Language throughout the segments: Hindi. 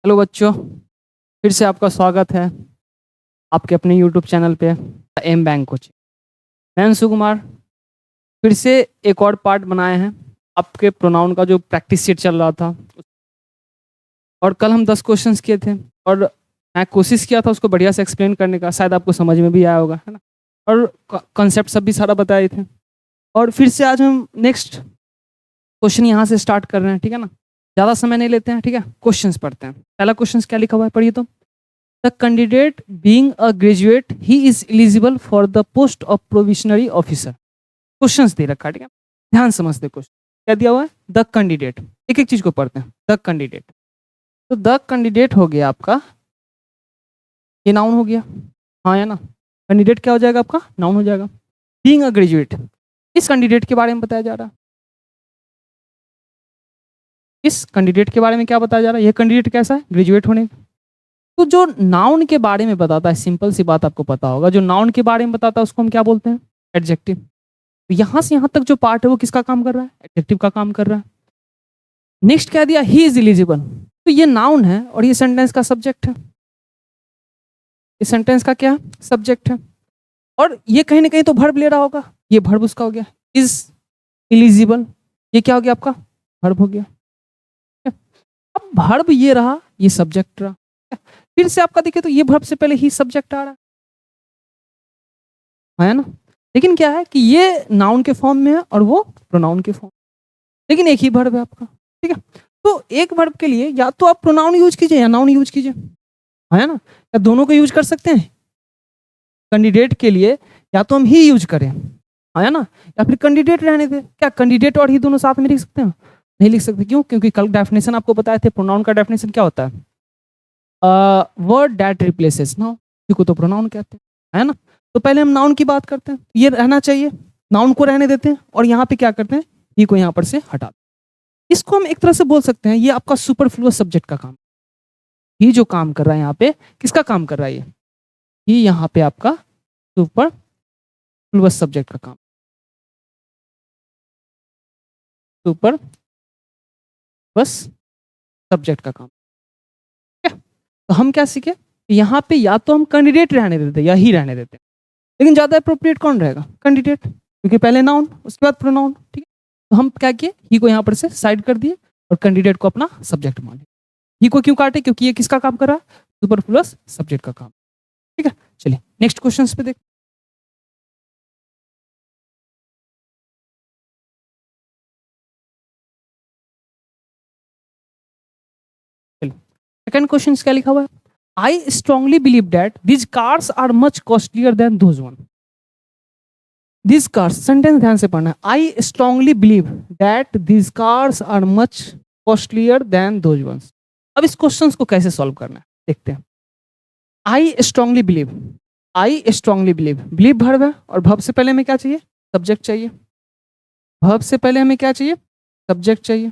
हेलो बच्चों, फिर से आपका स्वागत है आपके अपने यूट्यूब चैनल पे एम बैंक कोचिंग। मैं अंशु कुमार फिर से एक और पार्ट बनाए हैं आपके प्रोनाउन का जो प्रैक्टिस सेट चल रहा था। और कल हम 10 क्वेश्चंस किए थे और मैं कोशिश किया था उसको बढ़िया से एक्सप्लेन करने का, शायद आपको समझ में भी आया होगा, है ना। और कॉन्सेप्ट सब भी सारा बताए थे। और फिर से आज हम नेक्स्ट क्वेश्चन यहाँ से स्टार्ट कर रहे हैं, ठीक है ना। ज़्यादा समय नहीं लेते हैं, ठीक है। क्वेश्चंस पढ़ते हैं। पहला क्वेश्चन क्या लिखा हुआ है, पढ़िए तो। The candidate being a graduate, he is eligible for the post of provisionary officer. Questions दे रखा है, ठीक है। ध्यान समझते क्वेश्चन क्या दिया हुआ है। द कैंडिडेट, एक एक चीज को पढ़ते हैं। द कैंडिडेट, तो द कैंडिडेट हो गया आपका, ये नाउन हो गया, हाँ या ना। कैंडिडेट क्या हो जाएगा आपका, नाउन हो जाएगा। बीइंग अ ग्रेजुएट, इस कैंडिडेट के बारे में बताया जा रहा है। इस कैंडिडेट के बारे में क्या बताया जा रहा है, ये कैंडिडेट कैसा है, ग्रेजुएट होने। तो जो नाउन के बारे में बताता है, सिंपल सी बात आपको पता होगा, जो नाउन के बारे में बताता है उसको हम क्या बोलते हैं, एडजेक्टिव। तो यहां से यहां तक जो पार्ट है वो किसका काम कर रहा है, एडजेक्टिव का काम कर रहा है। नेक्स्ट क्या दिया, ही इज एलिजिबल, तो ये नाउन है और ये सेंटेंस का सब्जेक्ट है। ये सेंटेंस का क्या सब्जेक्ट है, और ये कहीं ना कहीं तो वर्ब ले रहा होगा, ये वर्ब उसका हो गया, इज एलिजिबल, ये क्या हो गया आपका, वर्ब हो गया। अब वर्ब ये रहा, ये सब्जेक्ट रहा। फिर से आपका देखिए तो ये वर्ब से पहले ही सब्जेक्ट आ रहा है ना। लेकिन क्या है कि ये नाउन के फॉर्म में है और वो प्रोनाउन के फॉर्म, लेकिन एक ही वर्ब है आपका, ठीक है। तो एक वर्ब के लिए या तो आप प्रोनाउन यूज कीजिए या नाउन यूज कीजिए, है ना। या दोनों को यूज कर सकते हैं। कैंडिडेट के लिए या तो हम ही यूज करें, है ना, या फिर कैंडिडेट रहने दें। क्या कैंडिडेट और ही दोनों साथ में लिख सकते हैं, नहीं लिख सकते। क्यों, क्योंकि कल डेफिनेशन आपको बताए थे, प्रोनाउन का डेफिनेशन क्या होता है, वर्ड दैट रिप्लेसेस नाउन, को तो प्रोनाउन कहते हैं, है ना। तो पहले हम नाउन की बात करते हैं, ये रहना चाहिए, नाउन को रहने देते हैं, और यहाँ पे क्या करते हैं, ही को यहाँ पर से हटा। इसको हम एक तरह से बोल सकते हैं ये आपका सुपरफ्लुअस सब्जेक्ट का काम। ये जो काम कर रहा है यहाँ पे, किसका काम कर रहा है, ये यहाँ पे आपका सुपरफ्लुअस सब्जेक्ट का काम, सुपरफ्लुअस सब्जेक्ट का काम, ठीक है। तो हम क्या सीखे, यहाँ पे या तो हम कैंडिडेट रहने देते या ही रहने देते, लेकिन ज्यादा अप्रोप्रिएट कौन रहेगा, कैंडिडेट, क्योंकि पहले नाउन उसके बाद प्रोनाउन, ठीक है। तो हम क्या किए, ही को यहाँ पर से साइड कर दिए और कैंडिडेट को अपना सब्जेक्ट मान लिया। ही को क्यों काटे, क्योंकि ये किसका काम कर रहा है, सुपरफ्लुअस सब्जेक्ट का काम, ठीक है। चलिए नेक्स्ट क्वेश्चन पे देख। सेकंड क्वेश्चन क्या लिखा हुआ है, I strongly believe that these cars are much costlier than those one. These cars, sentence ध्यान से पढ़ना है। I strongly believe that these cars are much costlier than those ones. अब इस क्वेश्चन को कैसे सॉल्व करना है देखते हैं। आई स्ट्रांगली बिलीव, आई स्ट्रांगली बिलीव, बिलीव वर्ब है और वर्ब से पहले हमें क्या चाहिए, सब्जेक्ट चाहिए। वर्ब से पहले हमें क्या चाहिए, सब्जेक्ट चाहिए,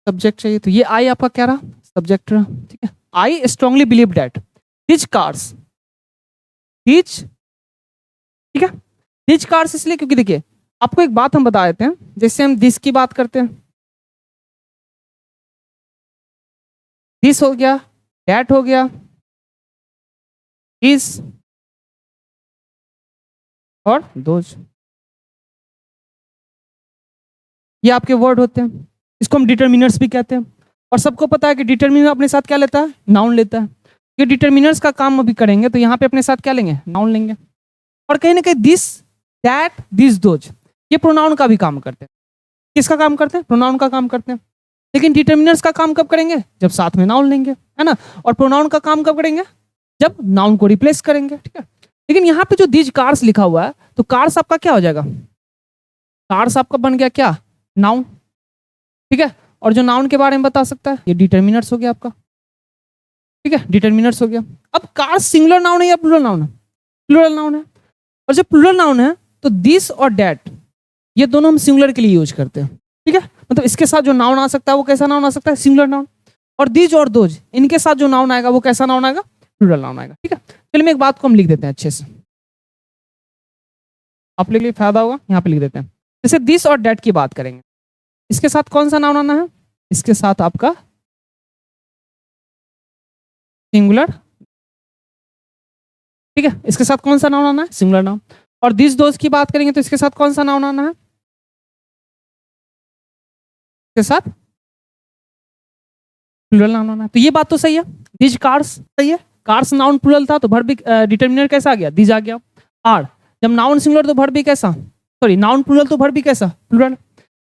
सब्जेक्ट चाहिए। तो ये आई आपका क्या रहा, सब्जेक्ट रहा, ठीक है। I strongly believe that these cars, these, ठीक है। दिज कार्स इसलिए क्योंकि देखिए आपको एक बात हम बता देते हैं, जैसे हम दिस की बात करते हैं, दिस हो गया, दैट हो गया, इस और दोज, ये आपके वर्ड होते हैं। इसको हम डिटर्मिनर्स भी कहते हैं। और सबको पता है कि डिटर्मिनर अपने साथ क्या लेता है, नाउन लेता है। ये डिटर्मिनर्स का काम अभी करेंगे तो यहाँ पे अपने साथ क्या लेंगे, नाउन लेंगे। और कहीं ना कहीं दिस, दैट, दिस, दोज, ये प्रोनाउन का भी काम करते हैं। किसका काम करते हैं, प्रोनाउन का काम करते हैं। लेकिन डिटर्मिनर्स का काम कब करेंगे, जब साथ में नाउन लेंगे, है ना। और प्रोनाउन का काम कब करेंगे, जब नाउन को रिप्लेस करेंगे, ठीक है। लेकिन यहाँ पे जो दिज कार्स लिखा हुआ है, तो कार्स आपका क्या हो जाएगा, कार्स आपका बन गया क्या, नाउन, ठीक है। और जो नाउन के बारे में बता सकता है, ये डिटर्मिनर्स हो गया आपका, ठीक है, डिटर्मिनर्स हो गया। अब कार्स सिंगुलर नाउन है या प्लूरल नाउन है, प्लूरल नाउन है। और जब प्लूरल नाउन है तो दिस और डैट, ये दोनों हम सिंगुलर के लिए यूज करते हैं, ठीक है। मतलब इसके साथ जो नाउन आ सकता है वो कैसा नाउन आ सकता है, सिंगुलर नाउन। और दीज और दोज, इनके साथ जो नाउन आएगा वो कैसा नाउन आएगा, प्लूरल नाउन आएगा, ठीक है। चलिए मैं एक बात को हम लिख देते हैं अच्छे से, आप लोग के लिए फायदा होगा, यहाँ पे लिख देते हैं। जैसे दिस और डैट की बात करेंगे, इसके साथ कौन सा नाउन आना है, इसके साथ आपका सिंगुलर, ठीक है। इसके साथ कौन सा नाउन आना है? Singular noun. और दिस दोज की बात करेंगे तो इसके साथ कौन सा नाउन आना है? इसके साथ प्लूरल नाउन आना है। तो ये बात तो सही है, दिज कार्स सही है, कार्स नाउन प्लूरल था तो वर्ब भी डिटरमिनर कैसा आ गया? दिज आ गया। आर जब नाउन सिंगुलर तो वर्ब भी कैसा? सॉरी नाउन प्लूरल तो वर्ब भी कैसा? Plural.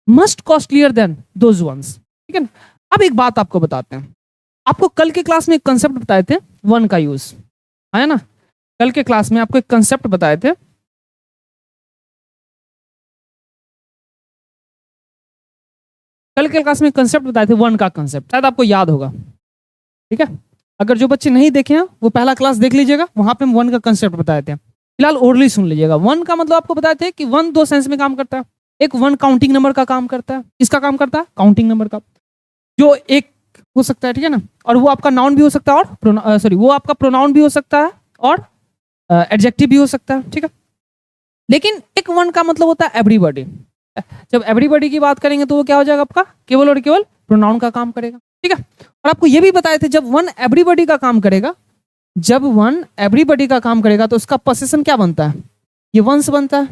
Must costlier than those ones, ठीक है ना। अब एक बात आपको बताते हैं, आपको कल के क्लास में एक कंसेप्ट बताए थे वन का यूज, है ना। कल के क्लास में आपको एक कंसेप्ट बताए थे, कल के क्लास में कंसेप्ट बताए थे वन का कंसेप्ट, शायद आपको याद होगा, ठीक है। अगर जो बच्चे नहीं देखे हैं वो पहला क्लास देख लीजिएगा, वहां पे हम वन का कंसेप्ट बताए थे। फिलहाल ओरली सुन लीजिएगा। वन का मतलब आपको बताए थे कि वन दो सेंस में काम करता है। एक वन काउंटिंग नंबर का काम करता है, किसका काम करता है? काउंटिंग नंबर का, जो एक हो सकता है, ठीक है ना। और वो आपका नाउन भी हो सकता है, और सॉरी वो आपका प्रोनाउन भी हो सकता है, और एडजेक्टिव भी हो सकता है, ठीक है। लेकिन एक वन का मतलब होता है एवरीबॉडी। जब एवरीबॉडी की बात करेंगे तो वो क्या हो जाएगा? आपका केवल और केवल प्रोनाउन का काम करेगा, ठीक है। और आपको ये भी बताए थे जब वन एवरीबॉडी का काम करेगा, जब वन एवरीबॉडी का काम करेगा तो उसका पोसेशन क्या बनता है? ये वंस बनता है,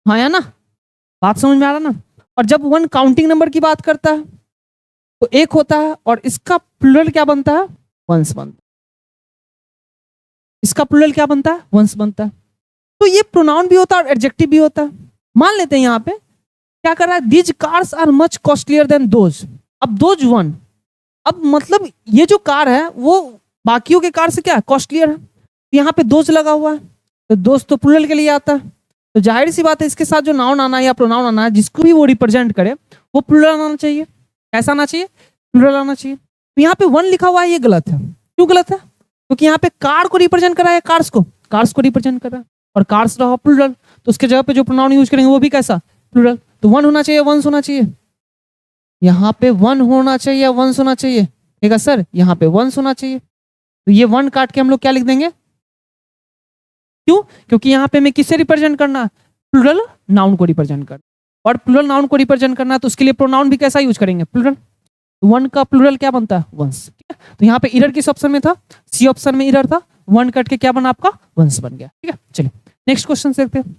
हाँ या ना? बात समझ में आ रहा ना। और जब वन काउंटिंग नंबर की बात करता है तो एक होता है, और इसका प्लूरल क्या बनता है? वंस बनता है। इसका प्लूरल क्या बनता है? वंस बनता है। तो ये प्रोनाउन भी होता है और एडजेक्टिव भी होता है। मान लेते हैं यहाँ पे क्या कर रहा है? These cars are much costlier than those. अब दोज वन, अब मतलब ये जो कार है वो बाकियों के कार से क्या है? कॉस्टलियर है। यहाँ पे दोज लगा हुआ है, तो दोज तो प्लूरल के लिए आता है, तो जाहिर सी बात है इसके साथ जो नाउन आना है या प्रोनाउन आना है, जिसको भी वो रिप्रेजेंट करे वो प्लूरल आना चाहिए। कैसा आना चाहिए? प्लूरल आना चाहिए। तो यहाँ पे वन लिखा हुआ है, ये गलत है। क्यों गलत है? क्योंकि यहाँ पे कार को रिप्रेजेंट करा है, कार्स को रिप्रेजेंट कर रहा है, और कार्स रहा प्लूरल, तो उसके जगह पे जो प्रोनाउन यूज करेंगे वो भी कैसा? प्लूरल। तो वन होना चाहिए, वंस होना चाहिए। यहाँ पे वन होना चाहिए, वंस होना चाहिए, ठीक है सर। यहाँ पे वंस होना चाहिए, तो ये वन काट के हम लोग क्या लिख देंगे? क्यों? क्योंकि यहाँ पे हमें किससे रिप्रेजेंट करना है? प्लूरल नाउन को रिप्रेजेंट करना, और प्लूरल नाउन को रिप्रेजेंट करना है तो उसके लिए प्रोनाउन भी कैसा यूज करेंगे? प्लूरल। वन का प्लूरल क्या बनता है? वंस, ठीक है। तो यहाँ पे इरर किस ऑप्शन में था? सी ऑप्शन में इरर था। वन कट के क्या बना? आपका वंस बन गया, ठीक है। चलिए नेक्स्ट क्वेश्चन देखते हैं।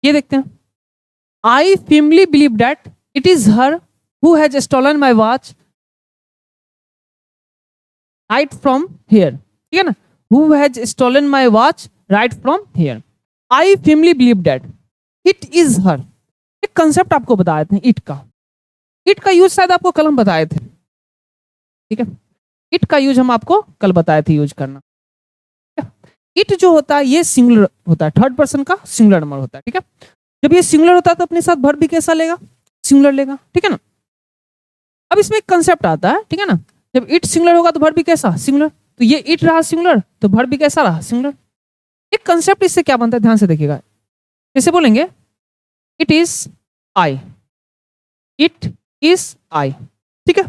ये देखते हैं, I firmly believe that it is her who has stolen my watch right from here, ठीक है ना। Who has stolen my watch right from here. I firmly believe that it is her. एक कंसेप्ट आपको बताए थे इट का। इट का यूज शायद आपको कल हम बताए थे, ठीक है। इट का यूज हम आपको कल बताए थे यूज करना। इट जो होता है ये सिंगुलर होता है, थर्ड पर्सन का सिंगुलर नंबर होता है, ठीक है। जब ये सिंगुलर होता है तो अपने साथ वर्ब भी कैसा लेगा? सिंगुलर लेगा, ठीक है ना। अब इसमें एक कंसेप्ट आता है, ठीक है ना। जब इट सिंगुलर होगा तो वर्ब भी कैसा? सिंगुलर। तो ये इट रहा सिंगुलर, तो वर्ब भी कैसा रहा? सिंगुलर। एक कंसेप्ट इससे क्या बनता है, ध्यान से देखिएगा। जैसे बोलेंगे it is I, it is I, ठीक है।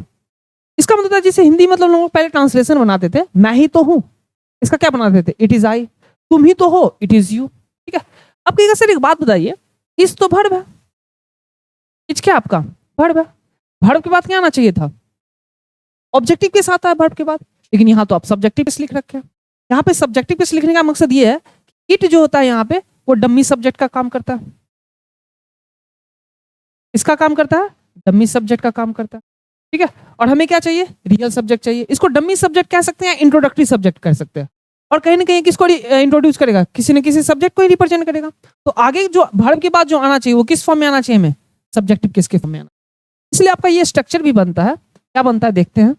इसका मतलब है जैसे हिंदी मतलब लोग पहले ट्रांसलेशन बनाते थे, मैं ही तो हूं, इसका क्या बनाते थे? It is I. तुम ही तो हो, इट इज यू, ठीक है। अब कहेगा सर एक बात बताइए, इस तो वर्ब है, इच क्या आपका? वर्ब है। वर्ब के बाद क्या आना चाहिए था? ऑब्जेक्टिव के साथ आया वर्ब के बाद, लेकिन यहाँ तो आप सब्जेक्टिव पे लिख रखे हैं। यहाँ पे सब्जेक्टिव पे लिखने का मकसद ये है कि इट जो होता है यहाँ पे वो डम्मी सब्जेक्ट का काम करता है। इसका काम करता है? डम्मी सब्जेक्ट का काम करता है, ठीक है। और हमें क्या चाहिए? रियल सब्जेक्ट चाहिए। इसको डम्मी सब्जेक्ट कह सकते हैं, इंट्रोडक्टरी सब्जेक्ट कह सकते हैं। और कहीं ना कहीं किसको इंट्रोड्यूस करेगा? किसी न किसी सब्जेक्ट को ही रिप्रेजेंट करेगा। तो आगे जो वर्ब के बाद जो आना चाहिए वो किस फॉर्म में आना चाहिए? हमें सब्जेक्टिव किसके फॉर्म में आना। इसलिए आपका ये स्ट्रक्चर भी बनता है। क्या बनता है देखते हैं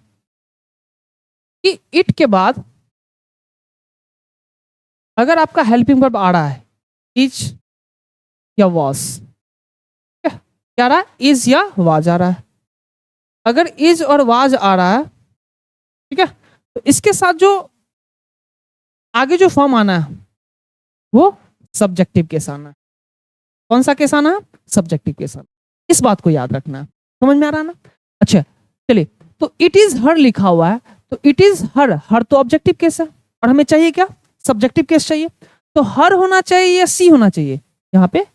कि इट के बाद अगर आपका हेल्पिंग वर्ब आ रहा है इज या वॉज, क्या आ रहा है? इज या वाज आ रहा है। अगर इज और वाज आ रहा है, ठीक है, तो इसके साथ जो आगे जो फॉर्म आना है वो सब्जेक्टिव केस आना है। कौन सा केस आना है? सब्जेक्टिव केस आना। इस बात को याद रखना है। समझ में आ रहा है ना? अच्छा चलिए, तो इट इज हर लिखा हुआ है, तो इट इज हर, हर तो ऑब्जेक्टिव केस है, और हमें चाहिए क्या? सब्जेक्टिव केस चाहिए। तो हर होना चाहिए या सी होना चाहिए? यहाँ पे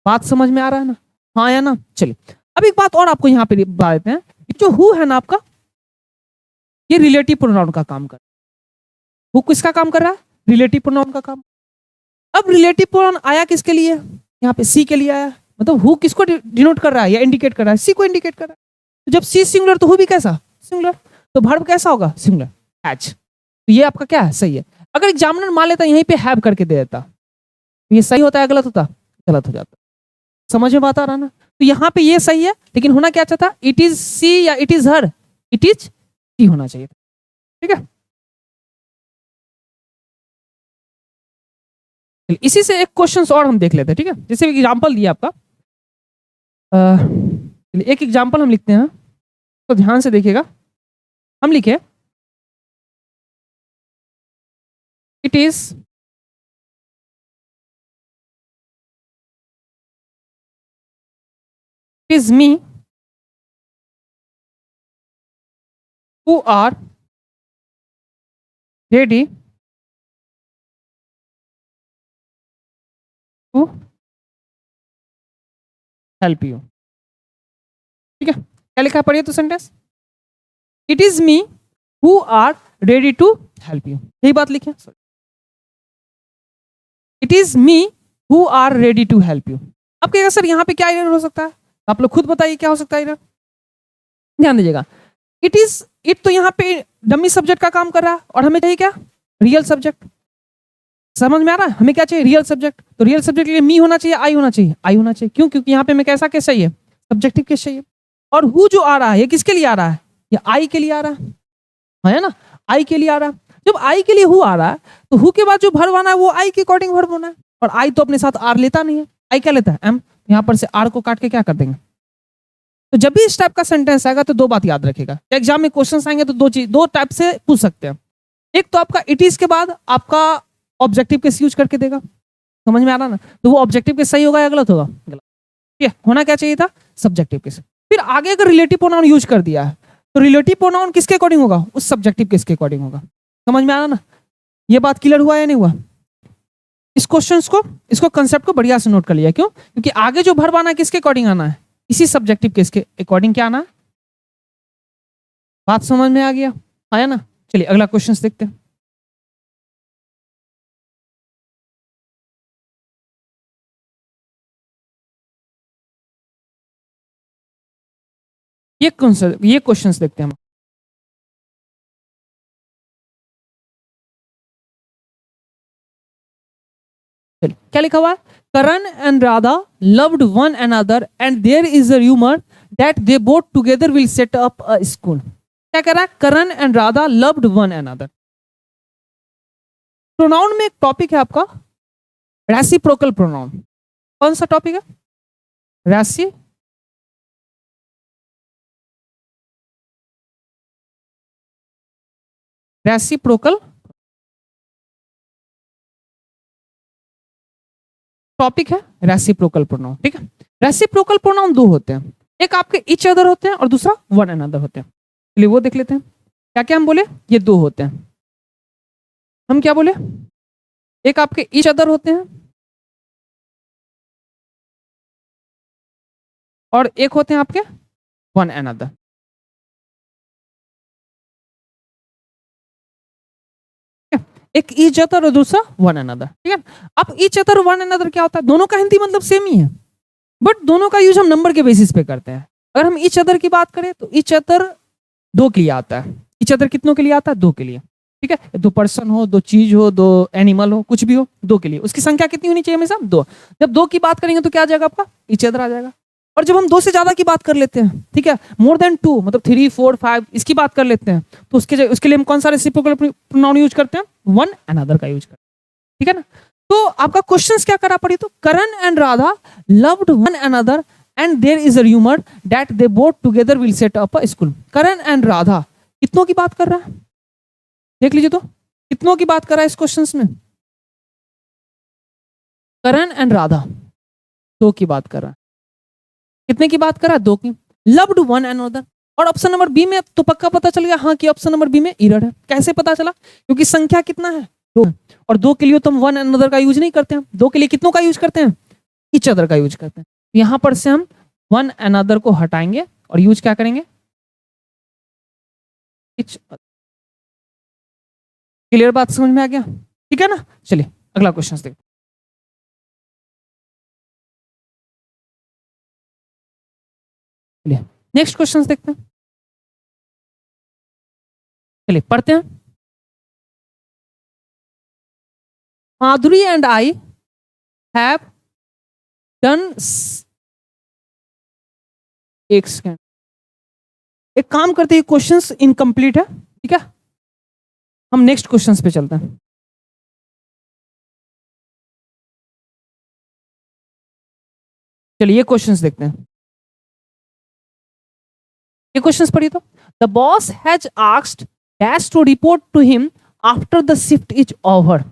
बात समझ में आ रहा है ना? हाँ या ना? चलिए अब एक बात और आपको यहाँ पे बता देते हैं, जो हु है ना आपका, ये रिलेटिव प्रोनाउन का काम कर, हु किसका काम कर रहा है? रिलेटिव प्रोनाउन का काम। अब रिलेटिव प्रोनाउन आया किसके लिए? यहाँ पे सी के लिए आया, मतलब हु किसको डिनोट कर रहा है या इंडिकेट कर रहा है? सी को इंडिकेट कर रहा है। तो जब सी सिंगुलर तो हु भी कैसा? सिंगुलर। तो वर्ब कैसा होगा? Singular, has. तो ये आपका क्या है? सही है। अगर एग्जामिनर मान लेता यहीं पे हैव करके दे देता, तो ये सही होता है गलत होता? गलत हो जाता। समझ में बात आ रहा ना? तो यहाँ पे ये सही है, लेकिन होना क्या चाहता? इट इज सी या it is her? It is she होना चाहिए, ठीक है। इसी से एक क्वेश्चन और हम देख लेते हैं, ठीक है। जैसे एग्जाम्पल दिया आपका, एक एग्जाम्पल हम लिखते हैं, तो ध्यान से देखिएगा। हम लिखे it is me who are ready to help you, ठीक है। क्या लिखा है पढ़िए तो sentence, it is me who are ready to help you, यही बात लिखे। It is me who are ready to help you. अब कहेगा सर यहाँ पे क्या एरर हो सकता है? आप लोग खुद बताइए क्या हो सकता है एरर। ध्यान दीजिएगा, इट इज, इट तो यहाँ पे डमी सब्जेक्ट का काम कर रहा है, और हमें चाहिए क्या? Real subject. समझ में आ रहा है? हमें क्या चाहिए? Real subject. तो रियल सब्जेक्ट के लिए मी होना चाहिए, आई होना चाहिए? आई होना चाहिए। क्यों? क्योंकि यहाँ पे हमें कैसा केस चाहिए? सब्जेक्टिव केस चाहिए। और हु जो आ रहा है ये किसके लिए आ रहा है? ये आई के लिए आ रहा है ना? आई के लिए आ रहा है। जब आई के लिए हु आ रहा है, तो हु के बाद जो वर्ब आना है वो आई के अकॉर्डिंग वर्ब होना है, और आई तो अपने साथ आर लेता नहीं है। आई क्या लेता है? एम। यहाँ पर से आर को काट के क्या कर देंगे? तो जब भी इस टाइप का सेंटेंस आएगा तो दो बात याद रखेगा। एग्जाम में क्वेश्चन आएंगे तो दो टाइप से पूछ सकते हैं। एक तो आपका इट इज के बाद आपका ऑब्जेक्टिव केस यूज करके देगा, समझ में आ रहा ना? तो वो ऑब्जेक्टिव केस सही होगा या गलत होगा? गलत। ठीक है, होना क्या चाहिए था? Subjective case. फिर आगे अगर रिलेटिव प्रोनाउन यूज कर दिया है, तो रिलेटिव प्रोनाउन किसके अकॉर्डिंग होगा? उस सब्जेक्टिव केस के अकॉर्डिंग होगा। समझ में आ रहा ना? ये बात क्लियर हुआ या नहीं हुआ? इस क्वेश्चन को, इसको कंसेप्ट को बढ़िया से नोट कर लिया। क्यों? क्योंकि आगे जो वर्ब आना है किसके अकॉर्डिंग आना है? इसी सब्जेक्टिव केस के अकॉर्डिंग क्या आना है? बात समझ में आ गया? आया ना? चलिए अगला क्वेश्चन देखते हैं। ये क्वेश्चंस देखते हैं हम। क्या लिखा हुआ है? Karan and Radha loved one another and there is a rumour that they both together will set up a school. क्या कह रहा है? Karan and Radha loved one another. Pronoun में एक टॉपिक है आपका रेसिप्रोकल प्रोनाउन। कौन सा टॉपिक है? रेसिप्रोकल टॉपिक है रेसिप्रोकल प्रोनाउन, ठीक है। रेसिप्रोकल प्रोनाउन दो होते हैं, एक आपके ईच अदर होते हैं और दूसरा वन अनदर होते हैं। चलिए वो देख लेते हैं। क्या क्या हम बोले? ये दो होते हैं। हम क्या बोले? एक आपके ईच अदर होते हैं और एक होते हैं आपके वन अनदर। एक ईच अदर और दूसरा वन अनदर, ठीक है। अब ईच अदर वन अनदर क्या होता है? दोनों का हिंदी मतलब सेम ही है, बट दोनों का यूज हम नंबर के बेसिस पे करते हैं। अगर हम ईच अदर की बात करें तो ईच अदर दो के लिए आता है। ईच अदर कितनों के लिए आता है? दो के लिए, ठीक है। दो पर्सन हो, दो चीज हो, दो एनिमल हो, कुछ भी हो, दो के लिए। उसकी संख्या कितनी होनी चाहिए? हमेशा दो। जब दो की बात करेंगे तो क्या आ जाएगा आपका? ईच अदर आ जाएगा। और जब हम दो से ज्यादा की बात कर लेते हैं, ठीक है, मोर देन टू मतलब 3, 4, 5 इसकी बात कर लेते हैं, तो उसके लिए हम कौन सा रेसिप्रोकल प्रोनाउन यूज करते हैं? वन अनदर का यूज करते हैं, ठीक है ना। तो आपका क्वेश्चन क्या करा पड़ी? तो Karan and Radha loved one another and there is a rumour that they both together will set up a school. Karan and Radha कितनों की बात कर रहा है? देख लीजिए तो कितनों की बात कर रहा है इस क्वेश्चन में? करण एंड राधा दो की बात कर रहा है। कितने की बात कर रहा है? दो की। Loved one another. और ऑप्शन नंबर बी में तो पक्का पता चल गया हाँ कि ऑप्शन नंबर बी में एरर है। कैसे पता चला? क्योंकि संख्या कितना है? दो, और दो के लिए तो हम वन अनदर का यूज नहीं करते हैं, दो के लिए कितनों का यूज करते हैं, ईच अदर का यूज करते हैं। यहां पर से हम वन अनदर को हटाएंगे और यूज क्या करेंगे, ईच। क्लियर बात समझ में आ गया, ठीक है ना। चलिए अगला क्वेश्चन देखते हैं। चलिए नेक्स्ट क्वेश्चन देखते हैं। चलिए पढ़ते हैं। माधुरी एंड आई हैव डन, एक सेकेंड, एक काम करते हैं, क्वेश्चंस इनकम्प्लीट है, ठीक है, हम नेक्स्ट क्वेश्चंस पे चलते हैं। चलिए ये क्वेश्चंस देखते हैं। ये क्वेश्चंस पढ़िए तो। The boss has asked dash to report to him after the shift is over.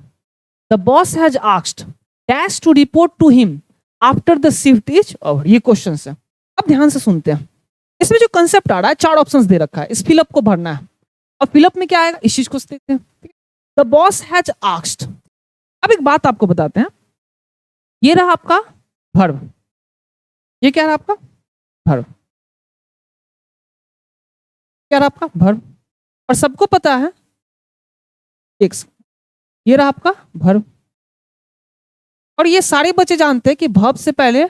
The boss has asked dash to report to him after the shift is over. ये क्वेश्चंस है। अब ध्यान से सुनते हैं। इसमें जो कंसेप्ट आ रहा है, चार ऑप्शंस दे रखा है, इस फिलअप को भरना है। अब फिलअप में क्या आएगा, इस चीज को देखते हैं। The boss has asked. अब एक बात आपको बताते हैं, ये रहा आपका वर्ब, ये क्या रहा आपका वर्ब, क्या रहा आपका वर्ब, और सबको पता है एक, ये रहा आपका वर्ब, और ये सारे बच्चे जानते हैं कि वर्ब से पहले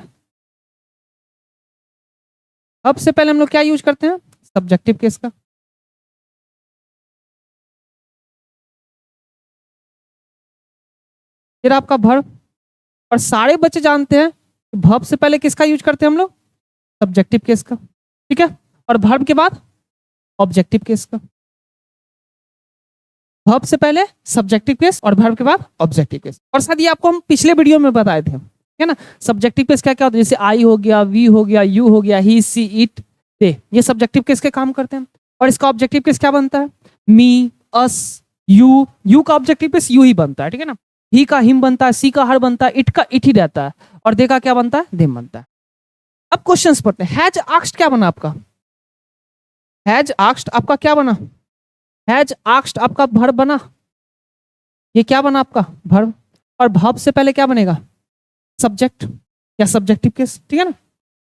हम लोग क्या यूज करते हैं, सब्जेक्टिव केस का। ये रहा आपका वर्ब, और सारे बच्चे जानते हैं कि वर्ब से पहले किसका यूज करते हैं हम लोग, सब्जेक्टिव केस का, ठीक है, और वर्ब के बाद ऑब्जेक्टिव केस का। वर्ब से पहले सब्जेक्टिव केस और वर्ब के बाद ऑब्जेक्टिव केस। और शायद ये आपको हम पिछले वीडियो में बताए थे, है ना। सब्जेक्टिव केस क्या क्या होता है, जैसे आई हो गया, वी हो गया, यू हो गया, ही, सी, इट, दे, ये सब्जेक्टिव केस के काम करते हैं। और इसका ऑब्जेक्टिव केस क्या बनता है, मी, अस, यू का ऑब्जेक्टिव केस यू ही बनता है, ठीक है ना। ही का हिम बनता है, सी का हर बनता है, इट का इट ही रहता है, और दे का क्या बनता है, देम बनता है। अब क्वेश्चंस पढ़ते हैं। हैज आस्क्ड क्या बना आपका, हैज आस्क्ड आपका क्या बना, हैज आस्क्ड आपका वर्ब बना, ये क्या बना आपका वर्ब, और वर्ब से पहले क्या बनेगा, सब्जेक्ट या सब्जेक्टिव केस, ठीक है ना।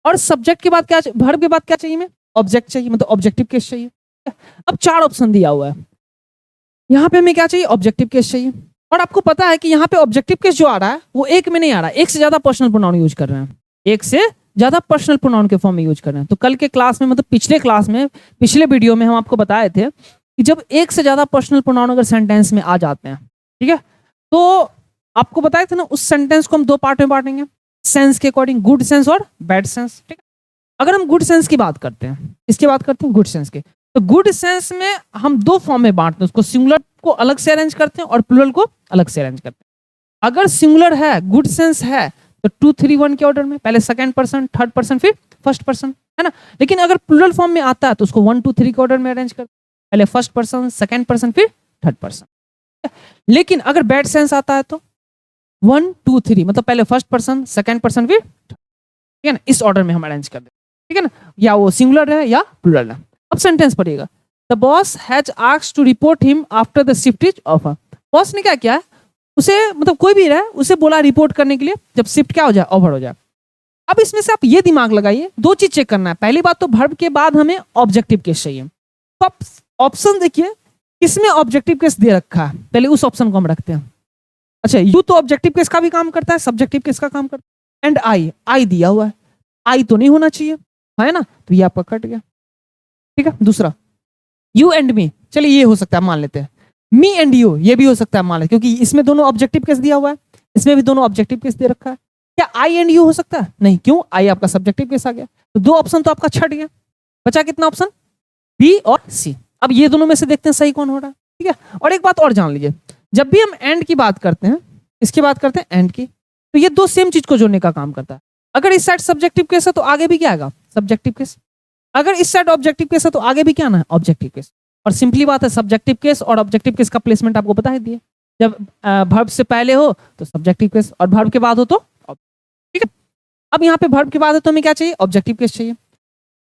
और सब्जेक्ट के बाद क्या, वर्ब के बाद क्या चाहिए, हमें ऑब्जेक्ट चाहिए, मतलब ऑब्जेक्टिव केस चाहिए। अब चार ऑप्शन दिया हुआ है, यहाँ पे हमें क्या चाहिए, ऑब्जेक्टिव केस चाहिए। और आपको पता है कि यहाँ पे ऑब्जेक्टिव केस जो आ रहा है वो एक में नहीं आ रहा है, एक से ज्यादा पर्सनल प्रोनाउन यूज कर रहे हैं, एक से ज्यादा पर्सनल प्रोनाउन के फॉर्म में यूज कर रहे हैं। तो कल के क्लास में, मतलब पिछले क्लास में, पिछले वीडियो में हम आपको बताए थे कि जब एक से ज्यादा पर्सनल प्रोनाउन अगर सेंटेंस में आ जाते हैं, ठीक है, तो आपको बताए थे ना, उस सेंटेंस को हम दो पार्ट में बांटेंगे, सेंस के अकॉर्डिंग, गुड सेंस और बैड सेंस, ठीक है। अगर हम गुड सेंस की बात करते हैं, इसकी बात करते हैं गुड सेंस के, तो गुड सेंस में हम दो फॉर्म में बांटते हैं उसको, सिंगुलर को अलग से अरेंज करते हैं और प्लूरल को अलग से अरेंज करते हैं। अगर सिंगुलर है, गुड सेंस है, तो 2 3 1 के ऑर्डर में, पहले सेकंड पर्सन, थर्ड पर्सन, फिर फर्स्ट पर्सन, है ना। लेकिन अगर प्लूरल फॉर्म में आता है तो उसको 1 2 3 के ऑर्डर में अरेंज करते हैं, पहले फर्स्ट पर्सन, सेकंड पर्सन, फिर थर्ड पर्सन। लेकिन अगर बैड सेंस आता है तो 1 2 3, मतलब पहले फर्स्ट पर्सन, सेकंड पर्सन, फिर, ठीक है ना, इस ऑर्डर में हम अरेंज कर दें, ठीक है ना, या वो सिंगुलर है या प्लूरल है। अब सेंटेंस पढ़िएगा। The boss has asked to report him after the shift is over. Boss ने क्या किया है, उसे, मतलब कोई भी रहे, उसे बोला रिपोर्ट करने के लिए जब शिफ्ट क्या हो जाए, ओवर हो जाए। अब इसमें से आप ये दिमाग लगाइए, दो चीज चेक करना है। पहली बात तो वर्ब के बाद हमें ऑब्जेक्टिव केस चाहिए, तो आप ऑप्शन देखिए किसमें ऑब्जेक्टिव केस दे रखा है, पहले उस ऑप्शन को हम रखते हैं। अच्छा, यू तो ऑब्जेक्टिव केस का भी काम करता है, सब्जेक्टिव केस का काम करता है। एंड आई दिया हुआ है, आई तो नहीं होना चाहिए, है ना, तो ये आपका कट गया, ठीक है। दूसरा, यू एंड मी, चलिए ये हो सकता है, मान लेते हैं। मी एंड यू, ये भी हो सकता है, मान लेते, क्योंकि इसमें दोनों ऑब्जेक्टिव केस दिया हुआ है, इसमें भी दोनों ऑब्जेक्टिव केस दे रखा है। क्या आई एंड यू हो सकता है, नहीं, क्यों, आई आपका सब्जेक्टिव केस आ गया, तो दो ऑप्शन तो आपका छट गया, बचा कितना ऑप्शन, बी और सी। अब ये दोनों में से देखते हैं सही कौन हो रहा है, ठीक है। और एक बात और जान लीजिए, जब भी हम एंड की बात करते हैं, इसकी बात करते हैं एंड की, तो ये दो सेम चीज को जोड़ने का काम करता है। अगर इस साइड सब्जेक्टिव केस है तो आगे भी क्या आएगा, सब्जेक्टिव केस। अगर इस साइड ऑब्जेक्टिव केस है तो आगे भी क्या आना है, ऑब्जेक्टिव केस। और सिंपली बात है, सब्जेक्टिव केस और ऑब्जेक्टिव केस का प्लेसमेंट आपको बता ही दिए, जब वर्ब से पहले हो तो सब्जेक्टिव केस, और वर्ब के बाद हो तो, ठीक है। अब यहाँ पे वर्ब के बाद है तो हमें क्या चाहिए, ऑब्जेक्टिव केस चाहिए।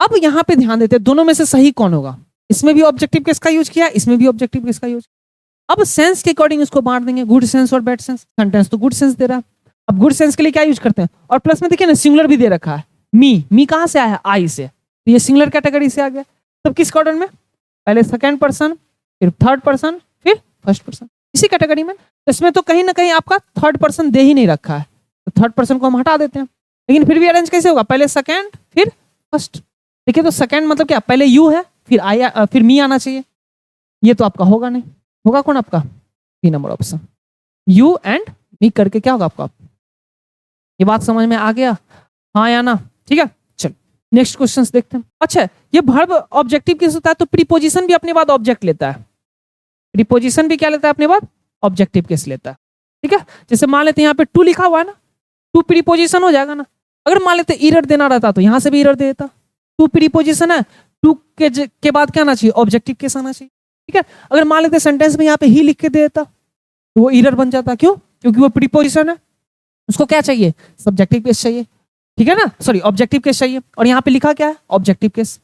अब यहाँ पे ध्यान देते हैं, दोनों में से सही कौन होगा, इसमें भी ऑब्जेक्टिव केस का यूज किया, इसमें भी ऑब्जेक्टिव केस का यूज, अब सेंस के अकॉर्डिंग उसको बांट देंगे, गुड सेंस और बैड सेंस। सेंटेंस तो गुड सेंस दे रहा है, अब गुड सेंस के लिए क्या यूज करते हैं, और प्लस में देखिए ना सिंगुलर भी दे रखा है, मी कहां से आया है, आई से, तो ये सिंगुलर कैटेगरी से आ गया। तब किस ऑर्डर में, पहले सेकंड पर्सन, फिर थर्ड पर्सन, फिर फर्स्ट पर्सन, इसी कैटेगरी में। तो इसमें तो कहीं ना कहीं आपका थर्ड पर्सन दे ही नहीं रखा है, तो थर्ड पर्सन को हम हटा देते हैं। लेकिन फिर भी अरेंज कैसे होगा, पहले सेकंड फिर फर्स्ट। देखिए तो सेकंड मतलब क्या, पहले यू है फिर आई फिर मी आना चाहिए, ये तो आपका होगा नहीं, होगा कौन आपका, B number option, you and me करके क्या होगा आपका। ये बात समझ में आ गया, हाँ या ना, ठीक है। चल नेक्स्ट क्वेश्चन देखते हैं। अच्छा ये वर्ब ऑब्जेक्टिव किस होता है, तो प्रीपोजिशन भी अपने बाद ऑब्जेक्ट लेता है, प्रीपोजिशन भी क्या लेता है अपने बाद, ऑब्जेक्टिव केस लेता है, ठीक है। जैसे मान लेते हैं यहाँ पे टू लिखा हुआ है ना, टू प्रीपोजिशन हो जाएगा ना। अगर मान लेते एरर देना रहता तो यहाँ से भी एरर दे देता, टू प्रीपोजिशन है, टू के बाद क्या आना चाहिए, ऑब्जेक्टिव केस आना चाहिए, ठीक है। अगर मान लेते सेंटेंस में यहाँ पे ही लिख के दे देता तो वो एरर बन जाता, क्यों, क्योंकि वो प्रीपोजिशन है, उसको क्या चाहिए, सब्जेक्टिव केस चाहिए, ठीक है ना, सॉरी ऑब्जेक्टिव केस चाहिए। और यहाँ पे लिखा क्या है, ऑब्जेक्टिव केस।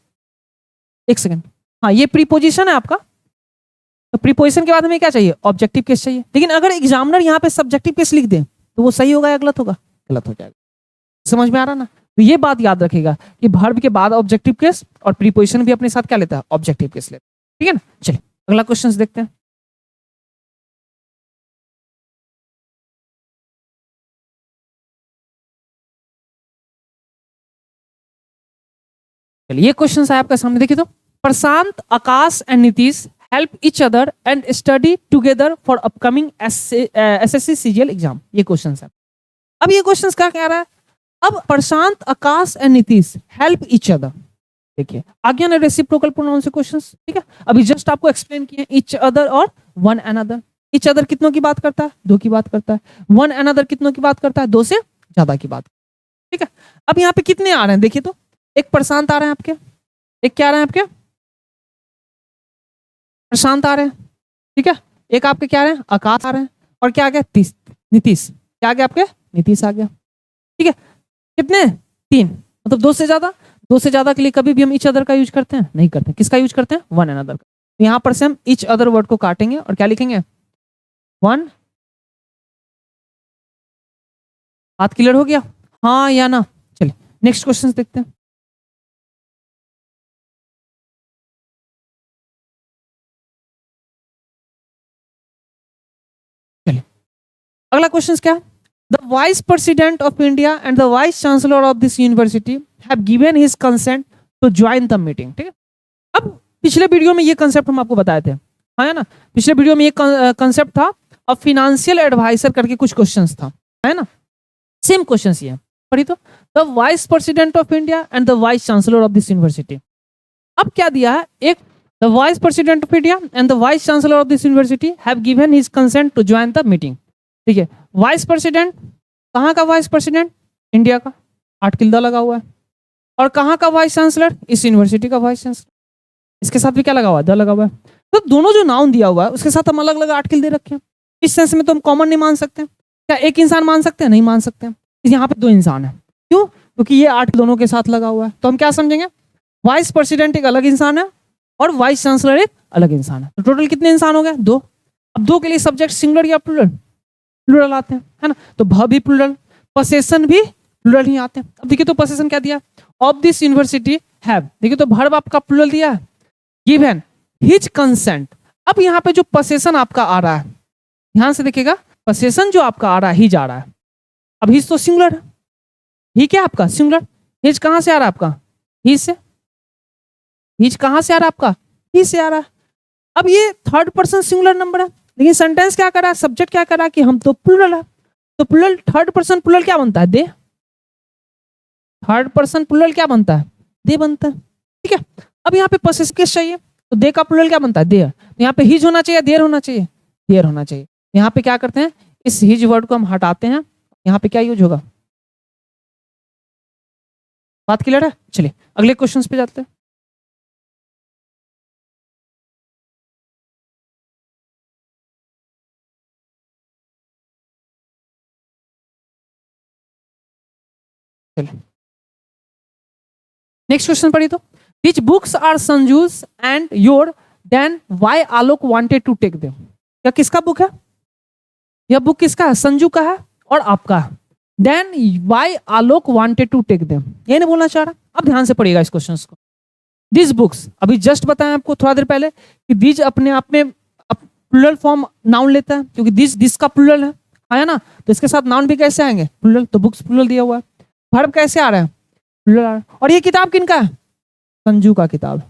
एक सेकंड, हाँ ये प्रीपोजिशन है आपका, तो प्रीपोजिशन के बाद हमें क्या चाहिए, ऑब्जेक्टिव केस चाहिए। लेकिन अगर एग्जामिनर यहाँ पे सब्जेक्टिव केस लिख दे तो वो सही होगा या गलत होगा, गलत हो जाएगा। समझ में आ रहा ना, तो ये बात याद रखेगा कि वर्ब के बाद ऑब्जेक्टिव केस और प्रीपोजिशन भी अपने साथ क्या लेता है, ऑब्जेक्टिव केस लेता है, ठीक है ना। चलिए अगला क्वेश्चन देखते हैं। चलिए ये क्वेश्चन है आपका सामने, देखिए तो Prashant, Akash and Nitish help each other and study together for upcoming SSC CGL exam, ये क्वेश्चन है। अब ये क्वेश्चन क्या कह रहा है, अब Prashant, Akash and Nitish help each other, देखिए आगे ना रेसिप्रोकल प्रोनाउन से क्वेश्चंस, ठीक है। अभी जस्ट आपको एक्सप्लेन किए ईच अदर और वन अनदर। ईच अदर कितनों की बात करता है, दो की बात करता है। वन अनदर कितनों की बात करता है, दो से ज्यादा की बात, ठीक है। अब यहाँ पे कितने आ रहे हैं, देखिए तो एक प्रशांत आ रहे हैं आपके, एक क्या आ रहे हैं आपके, प्रशांत आ रहे हैं, ठीक है। एक आपके क्या आ रहे हैं, आकाश आ रहे हैं, और क्या आ गया, नीतीश, क्या आ गया आपके, नीतीश आ गया, ठीक है। कितने, तीन, मतलब दो से ज्यादा। दो से ज्यादा के लिए कभी भी हम ईच अदर का यूज करते हैं, नहीं करते, किसका यूज करते हैं, वन अनदर का। तो यहाँ पर से हम ईच अदर वर्ड को काटेंगे और क्या लिखेंगे, वन। बात क्लियर हो गया, हाँ या ना। चलिए नेक्स्ट क्वेश्चन देखते हैं। चलिए अगला क्वेश्चन क्या है, the vice president of India and the vice chancellor of this university have given his consent to join the meeting, ठीक है। अब पिछले वीडियो में ये कंसेप्ट हम आपको बताए थे, हाँ ना, पिछले वीडियो में ये कंसेप्ट था, अब फिनेंशियल एडवाइजर करके कुछ क्वेश्चंस था, है ना, सेम क्वेश्चंस ये पढ़ी तो, the vice president of India and the vice chancellor of this university. अब क्या दिया है, एक the vice president of India and the vice chancellor of this university have given his consent to join the meeting, ठीक है। वाइस प्रेसिडेंट, कहाँ का वाइस प्रेसिडेंट, इंडिया का, 8 किल्दा लगा हुआ है, और कहाँ का वाइस चांसलर, इस यूनिवर्सिटी का वाइस चांसलर, इसके साथ भी क्या लगा हुआ है, द लगा हुआ है। तो दोनों जो नाउन दिया हुआ है उसके साथ हम अलग अलग आर्टिकल दे रखे हैं, इस सेंस में तो हम कॉमन नहीं मान सकते, क्या एक इंसान मान सकते हैं, नहीं मान सकते हैं। यहाँ पे दो इंसान है, क्यों, क्योंकि ये आर्टिकल दोनों के साथ लगा हुआ है, तो हम क्या समझेंगे, वाइस प्रेसिडेंट एक अलग इंसान है और वाइस चांसलर एक अलग इंसान है। तो टोटल कितने इंसान हो गए, दो। अब दो के लिए सब्जेक्ट सिंगुलर या प्लूरल, प्लूरल आते हैं, है ना, तो भ भी प्लूरल, पोसेशन भी प्लूरल ही आते हैं। अब देखिए तो पोसेशन क्या दिया, ऑफ दिस यूनिवर्सिटी हैव, देखिए तो वर्ब आपका प्लूरल दिया है, गिवन हिज कंसेंट। अब यहाँ पे जो पोसेशन आपका आ रहा है, ध्यान से देखिएगा, पोसेशन जो आपका आ रहा है, हिज आ रहा है। अब हिज तो सिंगुलर है, ही क्या आपका सिंगुलर, हिज कहाँ से आ रहा है आपका, हिज से, हिज कहाँ से आ रहा है आपका, ही से आ रहा है। अब ये थर्ड पर्सन सिंगुलर नंबर है, लेकिन सेंटेंस क्या कर रहा है, सब्जेक्ट क्या कर रहा है कि हम तो प्लूरल है, तो प्लूरल, थर्ड पर्सन प्लूरल क्या बनता है, दे। थर्ड पर्सन प्लूरल क्या बनता है, दे बनता है, ठीक है। अब यहाँ पे पोसेसिव केस चाहिए, तो दे का प्लूरल क्या बनता है, देयर। तो यहाँ पे हिज होना चाहिए, देयर होना चाहिए, देयर होना चाहिए। यहाँ पे क्या करते हैं, इस हिज वर्ड को हम हटाते हैं, यहाँ पे क्या यूज होगा, बात क्लियर है। चलिए अगले क्वेश्चन पे जाते हैं। चलिए नेक्स्ट क्वेश्चन पढ़िए तो, which books are Sanju's and your then why Alok wanted to take them. क्या किसका बुक है? यह बुक किसका है? संजू का है और आपका है। Then why Alok wanted to take them, ये नहीं बोलना चाह रहा। अब ध्यान से पढ़िएगा इस क्वेश्चन को। दिस बुक्स, अभी जस्ट बताया आपको थोड़ा देर पहले कि दिस अपने आप में प्लूरल फॉर्म नाउन लेता है, क्योंकि दिस का प्लूरल है, आया ना, तो इसके साथ नाउन भी कैसे आएंगे? प्लूरल। तो बुक्स प्लूरल दिया हुआ है, वर्ब कैसे आ रहा है? प्लूरल आ रहा है। और ये किताब किनका है? संजू का किताब।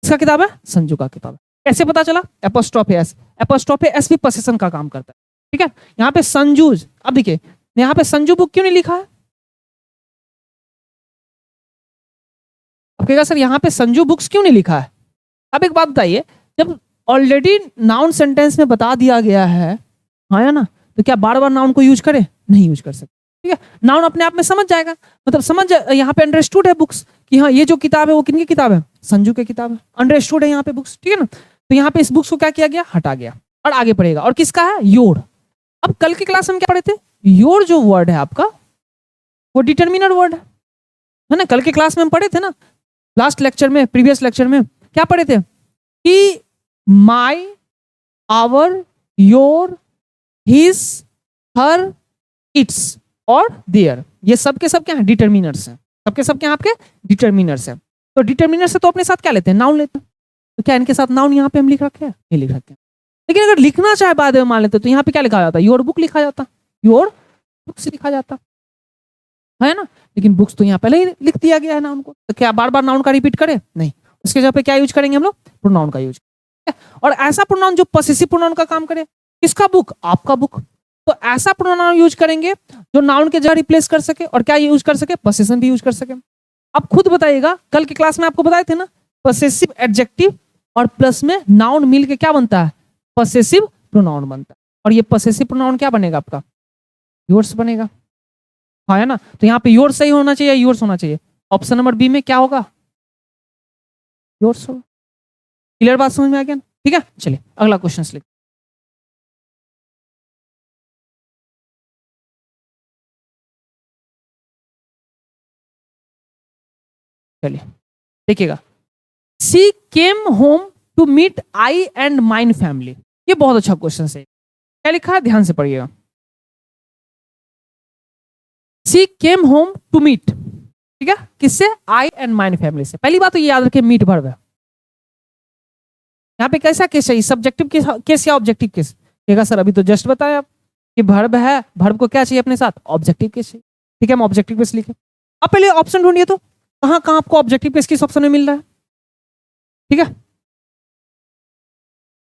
किसका किताब है? संजू का किताब। कैसे पता चला? एपोस्ट्रोफे एस, एपोस्ट्रोफे एस भी पोजीशन का काम करता है, ठीक है। यहाँ पे संजू, अब देखिए यहाँ पे संजू बुक क्यों नहीं लिखा है? अब कहेगा सर यहाँ पे संजू बुक्स क्यों नहीं लिखा है? अब एक बात बताइए, जब ऑलरेडी नाउन सेंटेंस में बता दिया गया है, हाँ ना, तो क्या बार बार नाउन को यूज करें? नहीं यूज कर सकते, ठीक है। नाउन अपने आप में समझ जाएगा, मतलब समझ यहाँ पे अंडरस्टूड है बुक्स कि हाँ ये जो किताब है वो किनकी किताब है? संजू की किताब है। अंडरस्टूड है यहाँ पे बुक्स, ठीक है ना। तो यहाँ पे इस बुक्स को क्या किया गया? हटा गया। और आगे पढ़ेगा, और किसका है? योर। अब कल की क्लास में क्या पढ़े थे? योर जो वर्ड है आपका वो डिटर्मिनर वर्ड है ना। कल के क्लास में हम पढ़े थे ना, लास्ट लेक्चर में, प्रीवियस लेक्चर में क्या पढ़े थे कि my, our, your, his, her, its और देयर, ये सब के सब क्या है? डिटर्मिनर्स हैं। सबके सब क्या हैं? आपके डिटर्मिनर्स हैं। तो डिटर्मिनर से तो अपने साथ क्या लेते हैं? नाउन लेते हैं। तो क्या इनके साथ नाउन यहाँ पे हम लिख रखे हैं? नहीं लिख रखे हैं। लेकिन अगर लिखना चाहे बाद में मान लेते तो यहाँ पे क्या लिखा जाता? योर बुक लिखा जाता, योर बुक्स लिखा जाता है ना। लेकिन बुक्स तो यहाँ पहले ही लिख दिया गया है नाउन को, तो क्या बार बार नाउन का रिपीट करें? नहीं। उसके जगह पे क्या यूज करेंगे हम लोग? प्रोनाउन का यूज। और ऐसा प्रोनाउन जो पॉसेसिव प्रोनाउन का काम करे। किसका बुक? आपका बुक। तो ऐसा प्रोनाउन यूज करेंगे जो नाउन के जगह रिप्लेस कर सके, और क्या यूज कर सके? पोसेशन भी यूज कर सके। अब खुद बताइएगा, कल की क्लास में आपको बताए थे ना, पोसेसिव एडजेक्टिव और प्लस में नाउन मिल के क्या बनता है? पोसेसिव प्रोनाउन बनता है। और ये पोसेसिव प्रोनाउन क्या बनेगा आपका? योर्स बनेगा, हाँ है ना। तो यहाँ पे योर्स सही होना चाहिए, योर्स होना चाहिए। ऑप्शन नंबर बी में क्या होगा? योर्स होगा। क्लियर बात समझ में आ गया? ठीक है, चलिए अगला क्वेश्चन लिख। चलिए देखिएगा, she came home to meet I and mine family. ये बहुत अच्छा क्वेश्चन है। क्या लिखा है? ध्यान से पढ़िएगा। She came home to meet, ठीक है, किससे? आई एंड माइन फैमिली से। पहली बात तो ये याद रखिए, मीट वर्ब है। यहाँ पे कैसा केस चाहिए? सब्जेक्टिव केस या ऑब्जेक्टिव केस? कहेगा सर अभी तो जस्ट बताया आप कि वर्ब है, वर्ब को क्या चाहिए अपने साथ? ऑब्जेक्टिव केस चाहिए, ठीक है। हम ऑब्जेक्टिव केस लिखे। अब पहले ऑप्शन ढूंढिए, तो कहां कहां आपको ऑब्जेक्टिव केस किस ऑप्शन में मिल रहा है? ठीक है,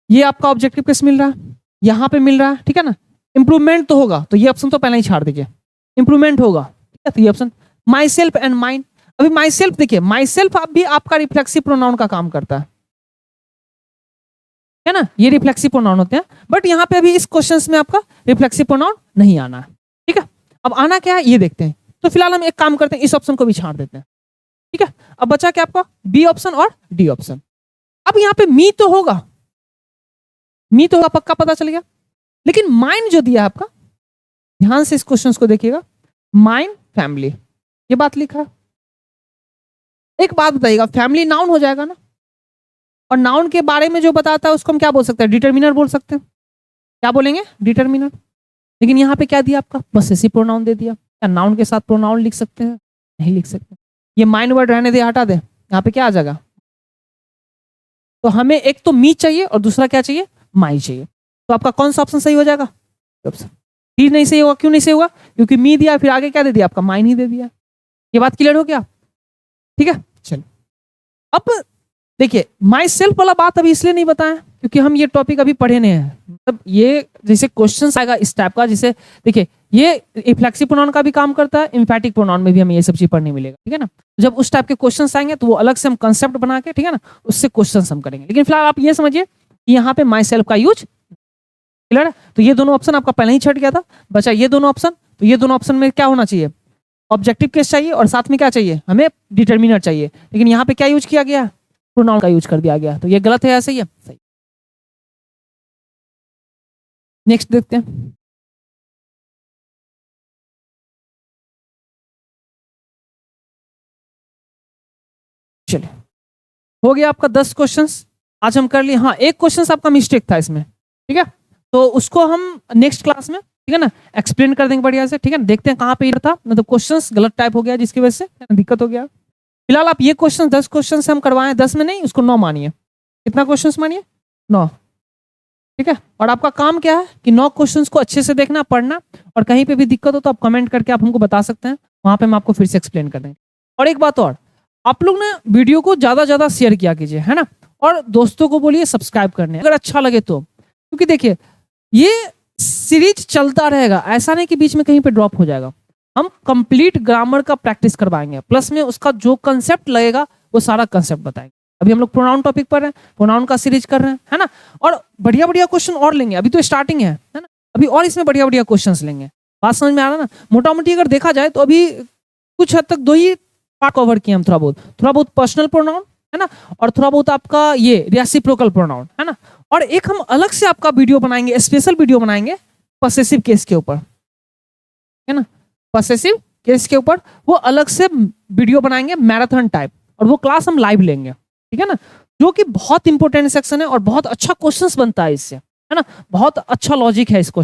ये आपका ऑब्जेक्टिव केस मिल रहा है, यहां पे मिल रहा है, ठीक है ना। इंप्रूवमेंट तो होगा, तो ये ऑप्शन तो पहले ही छाड़ दीजिए। इंप्रूवमेंट होगा, ठीक है, तो ये option. My self and mine, अभी माई सेल्फ देखिए, माई सेल्फ भी आपका रिफ्लेक्सिव प्रोनाउन का काम करता है ना। ये रिफ्लेक्सिव प्रोनाउन होते हैं, बट यहाँ पे अभी इस क्वेश्चन में आपका रिफ्लेक्सिव प्रोनाउन नहीं आना है, ठीक है। अब आना क्या है ये देखते हैं। तो फिलहाल हम एक काम करते हैं, इस ऑप्शन को भी छाड़ देते हैं, ठीक है। अब बचा क्या आपका? बी ऑप्शन और डी ऑप्शन। अब यहाँ पे मी तो होगा, मी तो होगा पक्का, पता चल गया। लेकिन माइन जो दिया आपका, ध्यान से इस क्वेश्चन को देखिएगा, माइन फैमिली, ये बात लिखा है। एक बात बताइएगा, फैमिली नाउन हो जाएगा ना, और नाउन के बारे में जो बताता है उसको हम क्या बोल सकते हैं? डिटर्मिनर बोल सकते हैं। क्या बोलेंगे? डिटर्मिनर। लेकिन यहाँ पे क्या दिया आपका? पॉसेसिव प्रोनाउन दे दिया। क्या नाउन के साथ प्रोनाउन लिख सकते हैं? नहीं लिख सकते। ये माइन वर्ड रहने दे, हटा दे, यहाँ पे क्या आ जाएगा? तो हमें एक तो मी चाहिए और दूसरा क्या चाहिए? माई चाहिए। तो आपका कौन सा ऑप्शन सही हो जाएगा? ऑप्शन डी नहीं सही होगा। क्यों नहीं सही होगा? क्योंकि मी दिया, फिर आगे क्या दे दिया आपका? माइन ही दे दिया। ये बात क्लियर हो गया? ठीक है, चलो। अब देखिए, माई सेल्फ वाला बात अभी इसलिए नहीं बताया क्योंकि हम ये टॉपिक अभी पढ़े नहीं है। मतलब ये जैसे क्वेश्चन आएगा इस टाइप का, जिसे देखिए ये रिफ्लेक्सिव प्रोनाउन का भी काम करता है, एम्फैटिक प्रोनाउन में भी हमें ये सब चीज पढ़ने मिलेगा, ठीक है ना। जब उस टाइप के क्वेश्चन आएंगे तो वो अलग से हम कंसेप्ट बना के, ठीक है ना, उससे क्वेश्चन हम करेंगे। लेकिन फिलहाल आप ये समझिए कि यहाँ पे माई सेल्फ का यूज क्लियर है। तो ये दोनों ऑप्शन आपका पहले ही छट गया था, बचा ये दोनों ऑप्शन। तो ये दोनों ऑप्शन में क्या होना चाहिए? ऑब्जेक्टिव केस चाहिए, और साथ में क्या चाहिए? हमें डिटर्मिनर चाहिए। लेकिन यहाँ पे क्या यूज किया गया? प्रोनाउन का यूज कर दिया गया। तो ये गलत है या सही है? सही। नेक्स्ट देखते हैं। चलिए, हो गया आपका 10 क्वेश्चंस। आज हम कर लिए। हाँ, एक क्वेश्चन आपका मिस्टेक था इसमें, ठीक है, तो उसको हम नेक्स्ट क्लास में, ठीक है ना, एक्सप्लेन कर देंगे बढ़िया से, ठीक है। देखते हैं कहाँ पे ये था, मतलब क्वेश्चंस गलत टाइप हो गया जिसकी वजह से दिक्कत हो गया। फिलहाल आप ये क्वेश्चन 10 क्वेश्चन से हम करवाएं, 10 में नहीं, उसको 9 मानिए। कितना क्वेश्चंस मानिए? 9, ठीक है। और आपका काम क्या है कि 9 क्वेश्चंस को अच्छे से देखना, पढ़ना, और कहीं पे भी दिक्कत हो तो आप कमेंट करके आप हमको बता सकते हैं, वहां पे हम आपको फिर से एक्सप्लेन कर देंगे। और एक बात और, आप लोग ने वीडियो को ज्यादा ज्यादा शेयर किया कीजिए, है ना, और दोस्तों को बोलिए सब्सक्राइब करने अगर अच्छा लगे तो, क्योंकि देखिए ये सीरीज चलता रहेगा, ऐसा नहीं कि बीच में कहीं पे ड्रॉप हो जाएगा। हम कंप्लीट ग्रामर का प्रैक्टिस करवाएंगे, प्लस में उसका जो कंसेप्ट लगेगा वो सारा कंसेप्ट बताएंगे। अभी हम लोग प्रोनाउन टॉपिक पर हैं, प्रोनाउन का सीरीज कर रहे हैं, है ना, और बढ़िया बढ़िया क्वेश्चन और लेंगे। अभी तो स्टार्टिंग है ना, अभी और इसमें बढ़िया बढ़िया क्वेश्चंस लेंगे। बात समझ में आ रहा ना? मोटा मोटी अगर देखा जाए तो अभी कुछ हद तक 2 ही पार्ट कवर किए हम, थोड़ा बहुत पर्सनल प्रोनाउन, है ना, और थोड़ा बहुत आपका ये रेसिप्रोकल प्रोनाउन, है ना। और एक हम अलग से आपका वीडियो बनाएंगे, स्पेशल वीडियो बनाएंगे पॉसेसिव केस के ऊपर, है ना, पॉसेसिव केस के ऊपर वो अलग से वीडियो बनाएंगे मैराथन टाइप, और वो क्लास हम लाइव लेंगे, ठीक है ना, जो कि बहुत इंपॉर्टेंट सेक्शन है और बहुत अच्छा क्वेश्चंस बनता है इससे, है ना, बहुत अच्छा लॉजिक है इसको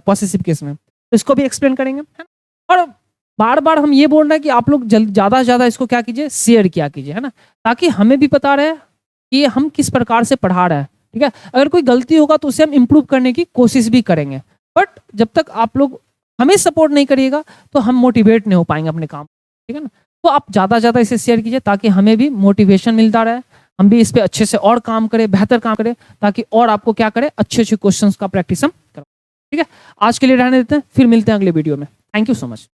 पॉसेसिव केस में, तो इसको भी एक्सप्लेन करेंगे, है ना। और बार बार हम ये बोल रहे हैं कि आप लोग ज्यादा से ज्यादा इसको क्या कीजिए, शेयर किया कीजिए, है ना, ताकि हमें भी पता रहे कि हम किस प्रकार से पढ़ा रहे हैं, ठीक है। अगर कोई गलती होगा तो उसे हम इम्प्रूव करने की कोशिश भी करेंगे, बट जब तक आप लोग हमें सपोर्ट नहीं करिएगा तो हम मोटिवेट नहीं हो पाएंगे अपने काम, ठीक है ना। तो आप ज़्यादा ज़्यादा इसे शेयर कीजिए ताकि हमें भी मोटिवेशन मिलता रहे, हम भी इस पर अच्छे से और काम करें, बेहतर काम करें, ताकि और आपको क्या करें, अच्छे अच्छे क्वेश्चंस का प्रैक्टिस हम करें, ठीक है। आज के लिए रहने देते हैं, फिर मिलते हैं अगले वीडियो में। Thank you so much.